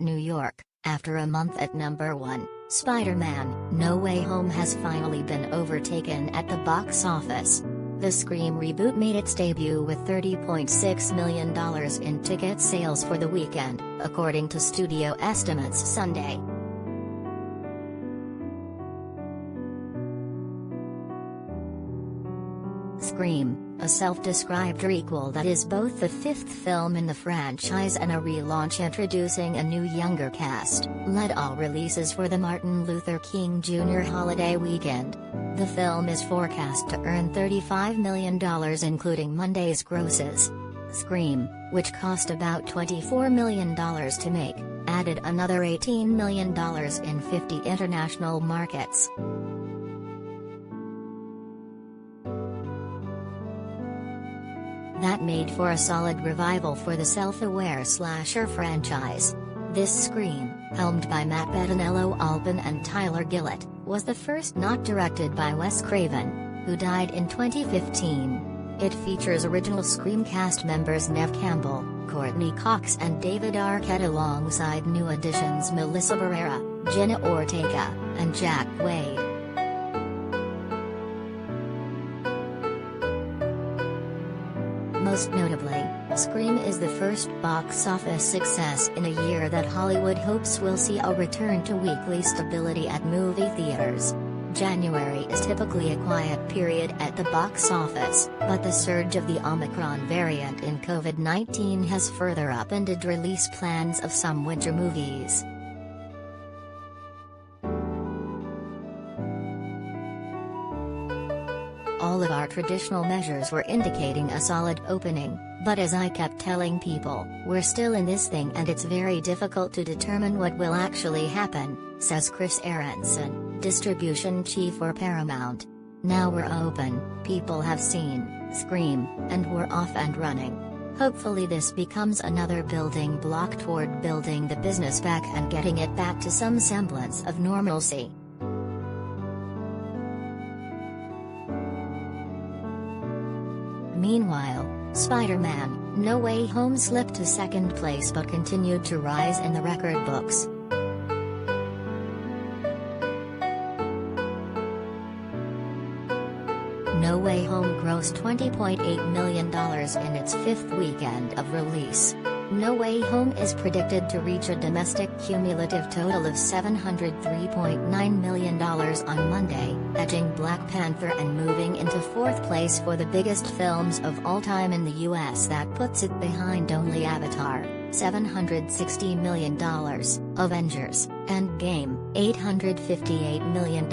New York. After a month at number 1, Spider-Man: No Way Home has finally been overtaken at the box office. The Scream reboot made its debut with $30.6 million in ticket sales for the weekend, according to studio estimates Sunday. Scream, a self-described requel that is both the fifth film in the franchise and a relaunch introducing a new younger cast, led all releases for the Martin Luther King Jr. holiday weekend. The film is forecast to earn $35 million including Monday's grosses. Scream, which cost about $24 million to make, added another $18 million in 50 international markets. That made for a solid revival for the self-aware slasher franchise. This Scream, helmed by Matt Bettinello Alban and Tyler Gillett, was the first not directed by Wes Craven, who died in 2015. It features original Scream cast members Neve Campbell, Courtney Cox and David Arquette alongside new additions Melissa Barrera, Jenna Ortega, and Jack Wade. Most notably, Scream is the first box office success in a year that Hollywood hopes will see a return to weekly stability at movie theaters. January is typically a quiet period at the box office, but the surge of the Omicron variant in COVID-19 has further upended release plans of some winter movies. All of our traditional measures were indicating a solid opening, but as I kept telling people, we're still in this thing and it's very difficult to determine what will actually happen, says Chris Aronson, distribution chief for Paramount. Now we're open, people have seen Scream, and we're off and running. Hopefully this becomes another building block toward building the business back and getting it back to some semblance of normalcy. Meanwhile, Spider-Man: No Way Home slipped to second place but continued to rise in the record books. No Way Home grossed $20.8 million in its fifth weekend of release. No Way Home is predicted to reach a domestic cumulative total of $703.9 million on Monday, edging Black Panther and moving into fourth place for the biggest films of all time in the US. That puts it behind only Avatar, $760 million, Avengers: Endgame, $858 million,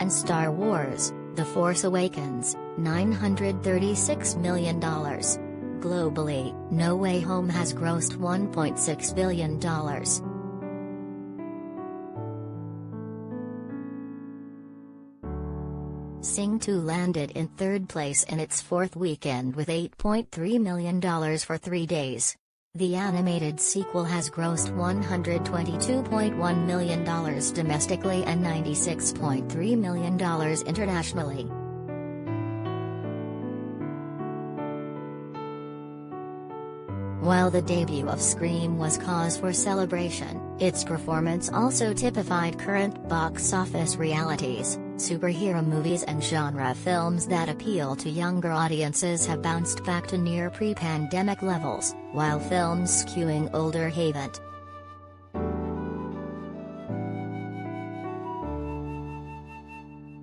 and Star Wars: The Force Awakens, $936 million. Globally, No Way Home has grossed $1.6 billion. Sing 2 landed in third place in its fourth weekend with $8.3 million for 3 days. The animated sequel has grossed $122.1 million domestically and $96.3 million internationally. While the debut of Scream was cause for celebration, its performance also typified current box office realities. Superhero movies and genre films that appeal to younger audiences have bounced back to near pre-pandemic levels, while films skewing older haven't.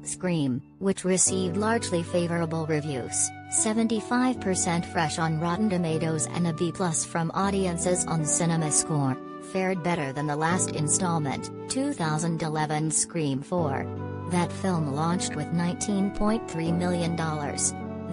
Scream, which received largely favorable reviews, 75% fresh on Rotten Tomatoes and a B+ from audiences on CinemaScore, fared better than the last installment, 2011 Scream 4. That film launched with $19.3 million.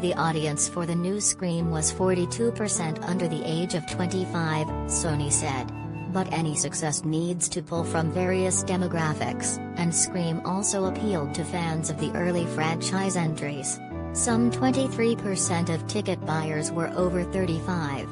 The audience for the new Scream was 42% under the age of 25, Sony said. But any success needs to pull from various demographics, and Scream also appealed to fans of the early franchise entries. Some 23% of ticket buyers were over 35.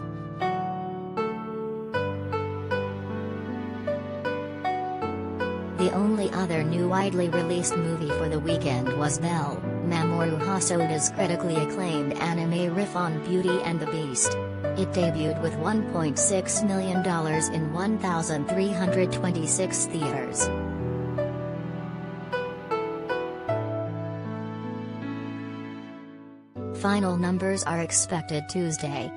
The only other new widely released movie for the weekend was Belle, Mamoru Hosoda's critically acclaimed anime riff on Beauty and the Beast. It debuted with $1.6 million in 1,326 theaters. Final numbers are expected Tuesday.